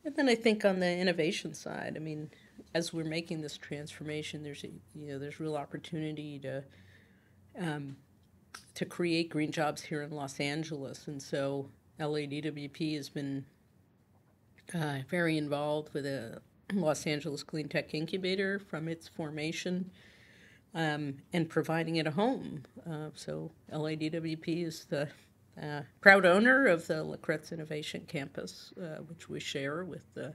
And then I think on the innovation side, I mean, as we're making this transformation, there's real opportunity to create green jobs here in Los Angeles, and so LADWP has been very involved with the Los Angeles Clean Tech Incubator from its formation, and providing it a home. So LADWP is the proud owner of the La Kretz Innovation Campus, which we share with the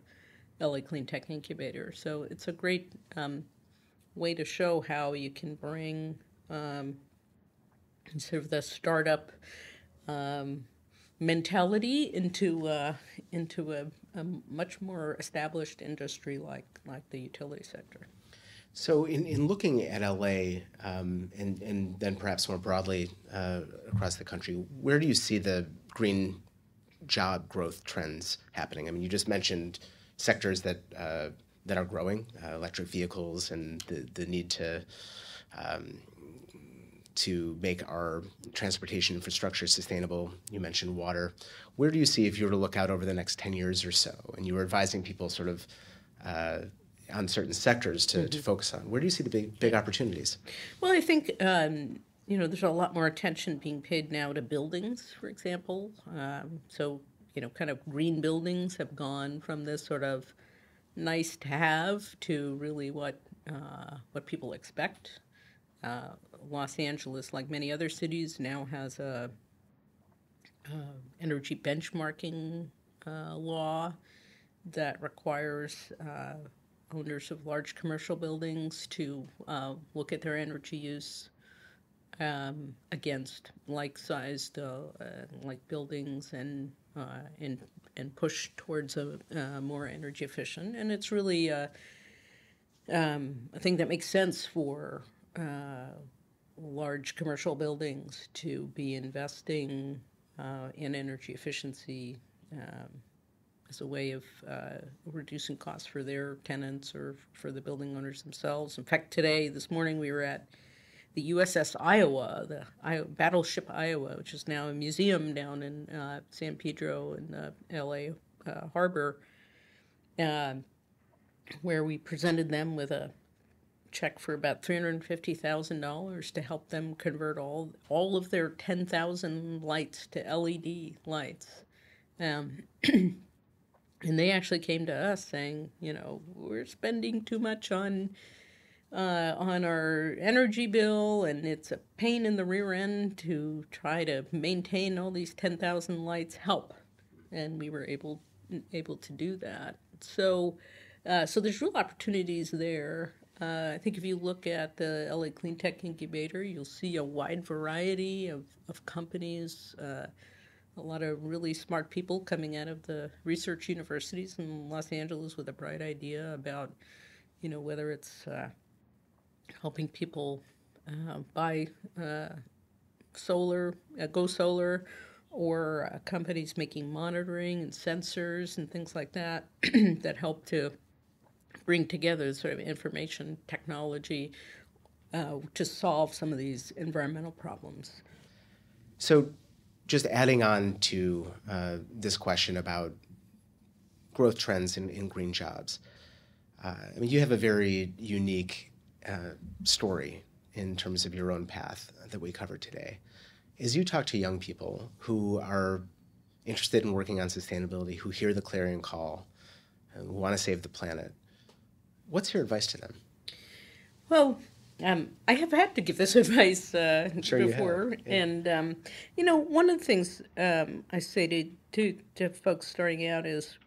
LA Clean Tech Incubator. So it's a great way to show how you can bring sort of the startup mentality into a much more established industry like the utility sector. So in looking at LA and then perhaps more broadly across the country, where do you see the green job growth trends happening? I mean, you just mentioned sectors that are growing, electric vehicles, and the need to make our transportation infrastructure sustainable. You mentioned water. Where do you see, if you were to look out over the next 10 years or so, and you were advising people sort of on certain sectors to focus on, where do you see the big opportunities? Well, I think, there's a lot more attention being paid now to buildings, for example. So, kind of green buildings have gone from this sort of nice to have to really what people expect. Los Angeles, like many other cities, now has a energy benchmarking law that requires owners of large commercial buildings to look at their energy use against like-sized like buildings and push towards a more energy efficient. And it's really a thing that makes sense for large commercial buildings to be investing in energy efficiency as a way of reducing costs for their tenants or for the building owners themselves. In fact, this morning we were at the USS Iowa, battleship Iowa, which is now a museum down in San Pedro in the LA harbor, where we presented them with a check for about $350,000 to help them convert all of their 10,000 lights to LED lights. And they actually came to us saying, we're spending too much on our energy bill, and it's a pain in the rear end to try to maintain all these 10,000 lights. Help, and we were able to do that. So there's real opportunities there. I think if you look at the LA Clean Tech Incubator, you'll see a wide variety of companies. A lot of really smart people coming out of the research universities in Los Angeles with a bright idea about, whether it's helping people buy solar, go solar, or companies making monitoring and sensors and things like that that help to bring together sort of information technology to solve some of these environmental problems. So just adding on to this question about growth trends in green jobs, you have a very unique story in terms of your own path that we covered today. As you talk to young people who are interested in working on sustainability, who hear the clarion call, who want to save the planet, what's your advice to them? Well, I have had to give this advice Sure before, yeah. And one of the things I say to folks starting out is,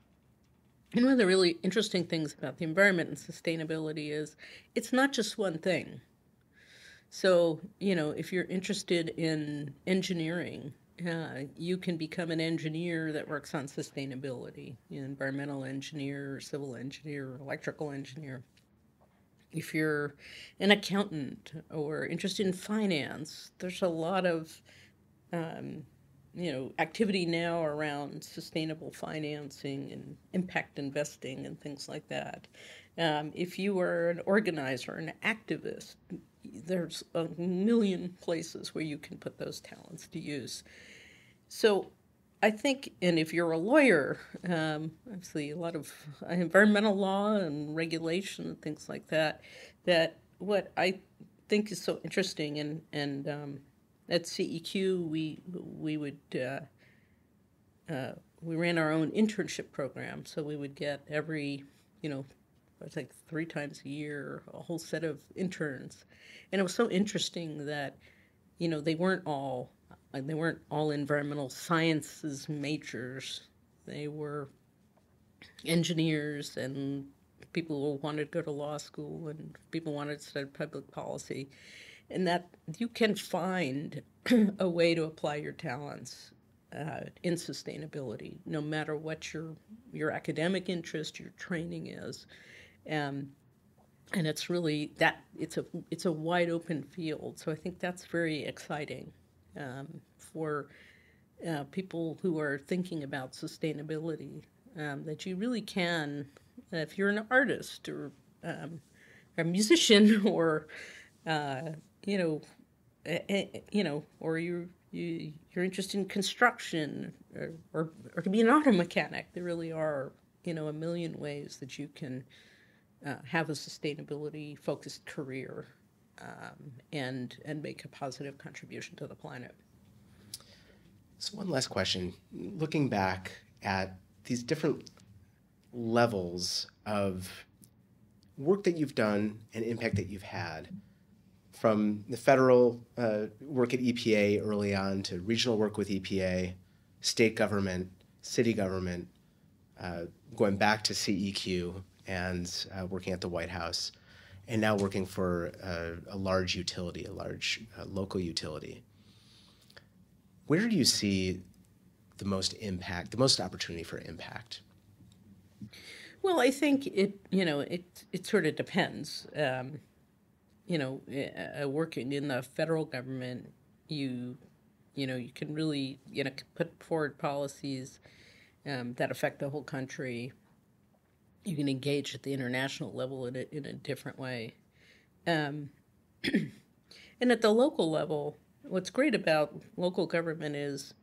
one of the really interesting things about the environment and sustainability is it's not just one thing. So, if you're interested in engineering, you can become an engineer that works on sustainability, environmental engineer, civil engineer, electrical engineer. If you're an accountant or interested in finance, there's a lot of activity now around sustainable financing and impact investing and things like that. If you are an organizer, an activist, there's a million places where you can put those talents to use. So I think, and if you're a lawyer, obviously a lot of environmental law and regulation and things like that, that what I think is so interesting, and at CEQ we ran our own internship program, so we would get every, it's like 3 times a year, a whole set of interns. And it was so interesting that, they weren't all environmental sciences majors. They were engineers and people who wanted to go to law school and people wanted to study public policy. And that you can find a way to apply your talents in sustainability, no matter what your academic interest, your training is. And it's really that it's a wide open field. So I think that's very exciting for people who are thinking about sustainability. That you really can, if you're an artist or a musician or or you're interested in construction or to be an auto mechanic. There really are a million ways that you can have a sustainability-focused career and make a positive contribution to the planet. So one last question. Looking back at these different levels of work that you've done and impact that you've had, from the federal work at EPA early on to regional work with EPA, state government, city government, going back to CEQ, and working at the White House, and now working for a large utility, a large local utility. Where do you see the most impact, the most opportunity for impact? Well, I think it sort of depends. Working in the federal government, you can really put forward policies that affect the whole country. You can engage at the international level in a different way. And at the local level, what's great about local government is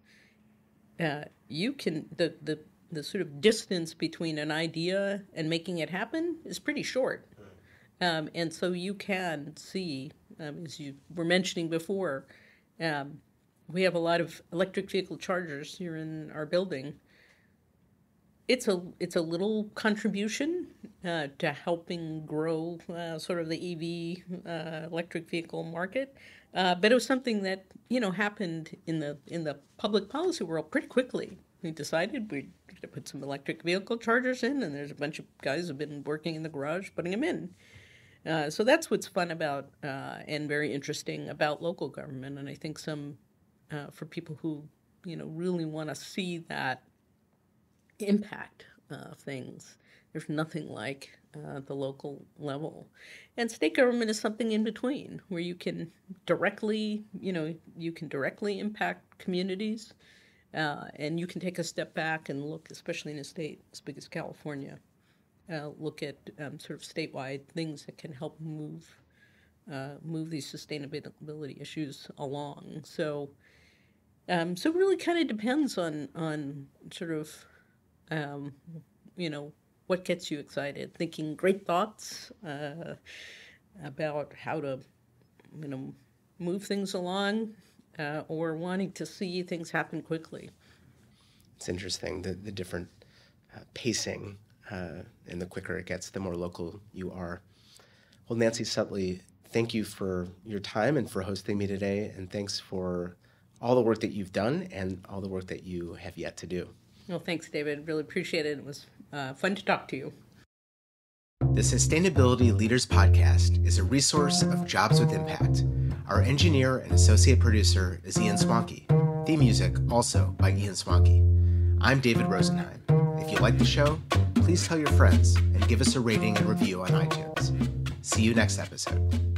you can the sort of distance between an idea and making it happen is pretty short. And so you can see, as you were mentioning before, we have a lot of electric vehicle chargers here in our building. It's a little contribution to helping grow sort of the EV electric vehicle market, but it was something that happened in the public policy world pretty quickly. We decided we'd put some electric vehicle chargers in, and there's a bunch of guys who've been working in the garage putting them in. So that's what's fun about and very interesting about local government, and I think for people who really want to see that impact things, there's nothing like the local level. And state government is something in between, where you can directly impact communities, and you can take a step back and look, especially in a state as big as California, look at sort of statewide things that can help move these sustainability issues along. So it really kind of depends on sort of what gets you excited, thinking great thoughts about how to move things along, or wanting to see things happen quickly. It's interesting, the different pacing, and the quicker it gets, the more local you are. Well, Nancy Sutley, thank you for your time and for hosting me today, and thanks for all the work that you've done and all the work that you have yet to do. Well, thanks, David. Really appreciate it. It was fun to talk to you. The Sustainability Leaders Podcast is a resource of Jobs with Impact. Our engineer and associate producer is Ian Swanky. Theme music also by Ian Swanky. I'm David Rosenheim. If you like the show, please tell your friends and give us a rating and review on iTunes. See you next episode.